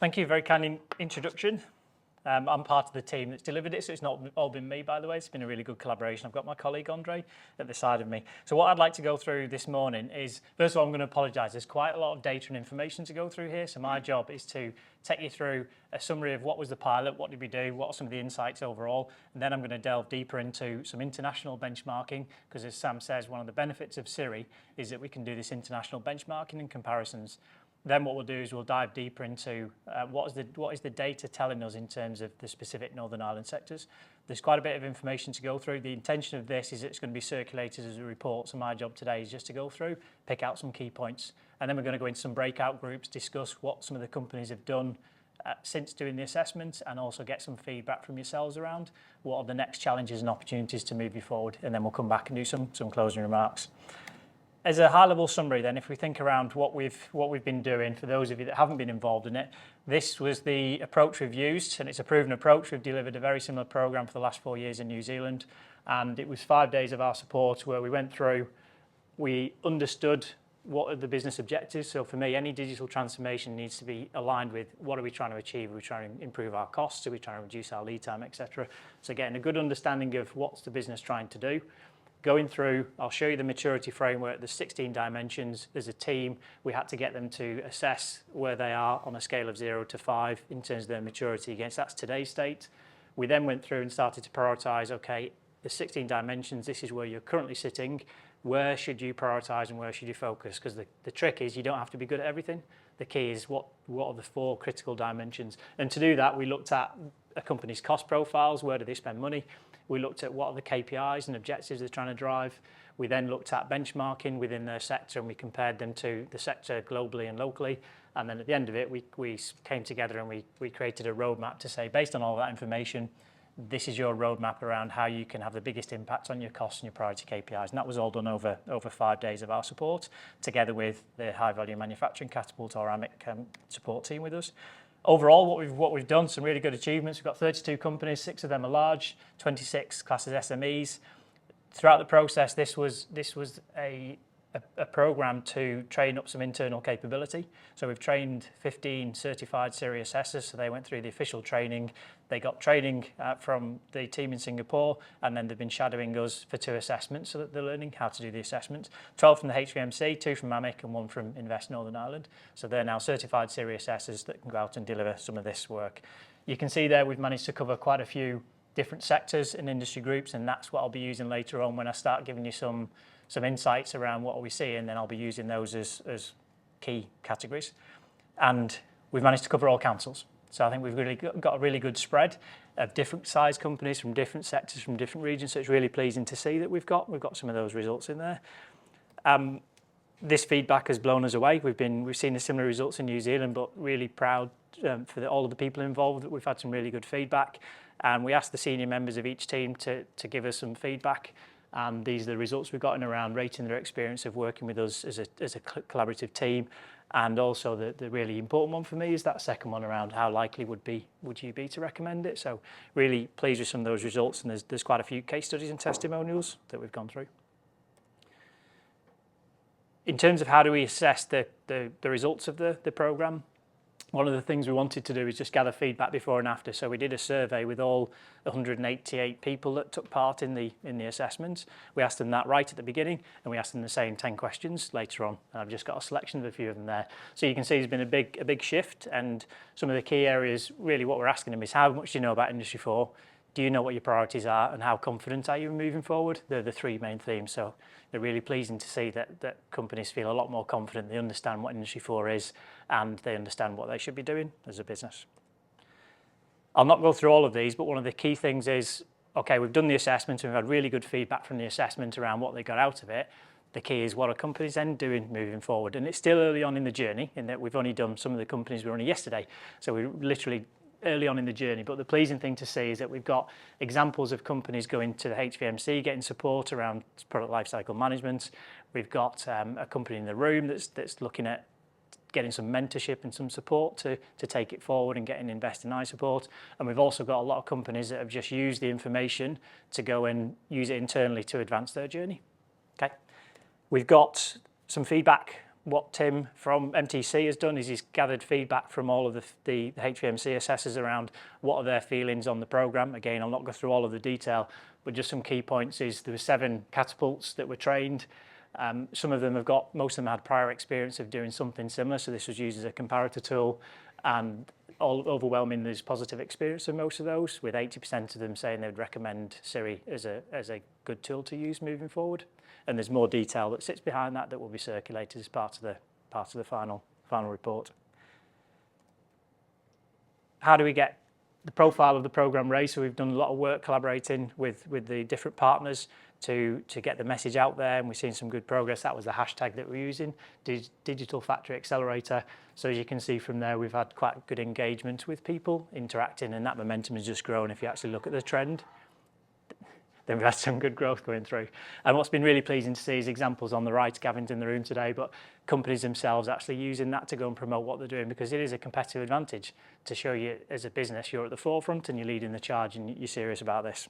Thank you, very kind introduction. I'm part of the team that's delivered it, so it's not all been me, by the way. It's been a really good collaboration. I've got my colleague, Andre, at the side of me. So what I'd like to go through this morning is, first of all, I'm going to apologise. There's quite a lot of data and information to go through here, so my job is to take you through a summary of what was the pilot, what did we do, what are some of the insights overall, and then I'm going to delve deeper into some international benchmarking, because as Sam says, one of the benefits of Siri is that we can do this international benchmarking and comparisons. Then what we'll do is we'll dive deeper into what is the data telling us in terms of the specific Northern Ireland sectors. There's quite a bit of information to go through. The intention of this is it's going to be circulated as a report, so my job today is just to go through, pick out some key points, and then we're going to go into some breakout groups, discuss what some of the companies have done since doing the assessment, and also get some feedback from yourselves around what are the next challenges and opportunities to move you forward, and then we'll come back and do some closing remarks. As a high-level summary then, if we think around what we've been doing, for those of you that haven't been involved in it, this was the approach we've used, and it's a proven approach. We've delivered a very similar programme for the last 4 years in New Zealand, and it was 5 days of our support where we went through, we understood what are the business objectives. So for me, any digital transformation needs to be aligned with what are we trying to achieve? Are we trying to improve our costs? Are we trying to reduce our lead time, etc.? So getting a good understanding of what's the business trying to do. Going through, I'll show you the maturity framework. There's 16 dimensions. There's a team. We had to get them to assess where they are on a scale of 0 to 5 in terms of their maturity against that's today's state. We then went through and started to prioritise, okay, the 16 dimensions, this is where you're currently sitting. Where should you prioritise and where should you focus? Because the trick is you don't have to be good at everything. The key is what are the 4 critical dimensions. And to do that, we looked at a company's cost profiles. Where do they spend money? We looked at what are the KPIs and objectives they're trying to drive. We then looked at benchmarking within their sector, and we compared them to the sector globally and locally. And then at the end of it, we came together and we created a roadmap to say, based on all that information, this is your roadmap around how you can have the biggest impact on your costs and your priority KPIs. And that was all done over 5 days of our support, together with the High Value Manufacturing Catapult, or AMIC support team with us. Overall, what we've done, some really good achievements. We've got 32 companies, 6 of them are large, 26 classes SMEs. Throughout the process, this was a program to train up some internal capability. So we've trained 15 certified Siri assessors, so they went through the official training. They got training from the team in Singapore, and then they've been shadowing us for 2 assessments, so that they're learning how to do the assessment. 12 from the HVMC, 2 from AMIC, and 1 from Invest Northern Ireland. So they're now certified Siri assessors that can go out and deliver some of this work. You can see there we've managed to cover quite a few different sectors and industry groups, and that's what I'll be using later on when I start giving you some insights around what we see, and then I'll be using those as key categories. And we've managed to cover all councils. So I think we've really got a really good spread of different size companies from different sectors, from different regions. So it's really pleasing to see that we've got some of those results in there. This feedback has blown us away. We've seen the similar results in New Zealand, but really proud for all of the people involved that we've had some really good feedback. And we asked the senior members of each team to give us some feedback. And these are the results we've gotten around rating their experience of working with us as a collaborative team. And also the really important one for me is that second one around how likely would you be to recommend it. So really pleased with some of those results, and there's quite a few case studies and testimonials that we've gone through. In terms of how do we assess the results of the programme, one of the things we wanted to do is just gather feedback before and after. So we did a survey with all 188 people that took part in the assessment. We asked them that right at the beginning, and we asked them the same 10 questions later on. And I've just got a selection of a few of them there. So you can see there's been a big shift, and some of the key areas, really what we're asking them is how much do you know about Industry 4? Do you know what your priorities are, and how confident are you moving forward? They're the 3 main themes. So they're really pleasing to see that companies feel a lot more confident. They understand what Industry 4 is, and they understand what they should be doing as a business. I'll not go through all of these, but one of the key things is, okay, we've done the assessment and we've had really good feedback from the assessment around what they got out of it. The key is what are companies then doing moving forward? And it's still early on in the journey, in that we've only done some of the companies were only yesterday. So we're literally early on in the journey, but the pleasing thing to see is that we've got examples of companies going to the HVMC, getting support around product lifecycle management. We've got a company in the room that's looking at getting some mentorship and some support to take it forward and getting Invest in I support. And we've also got a lot of companies that have just used the information to go and use it internally to advance their journey. Okay, we've got some feedback what Tim from MTC has done is he's gathered feedback from all of the HVMC assessors around what are their feelings on the programme. Again, I'll not go through all of the detail, but just some key points is there were 7 catapults that were trained. Some of them most of them had prior experience of doing something similar, so this was used as a comparator tool, and overwhelming there's positive experience in most of those, with 80% of them saying they would recommend Siri as a good tool to use moving forward. And there's more detail that sits behind that will be circulated as part of the final report. How do we get the profile of the programme raised? So we've done a lot of work collaborating with the different partners to get the message out there, and we've seen some good progress. That was the hashtag that we're using, Digital Factory Accelerator. So as you can see from there, we've had quite good engagement with people interacting, and that momentum has just grown if you actually look at the trend. Then we've had some good growth going through. And what's been really pleasing to see is examples on the right. Gavin's in the room today, but companies themselves actually using that to go and promote what they're doing, because it is a competitive advantage to show you as a business you're at the forefront and you're leading the charge and you're serious about this.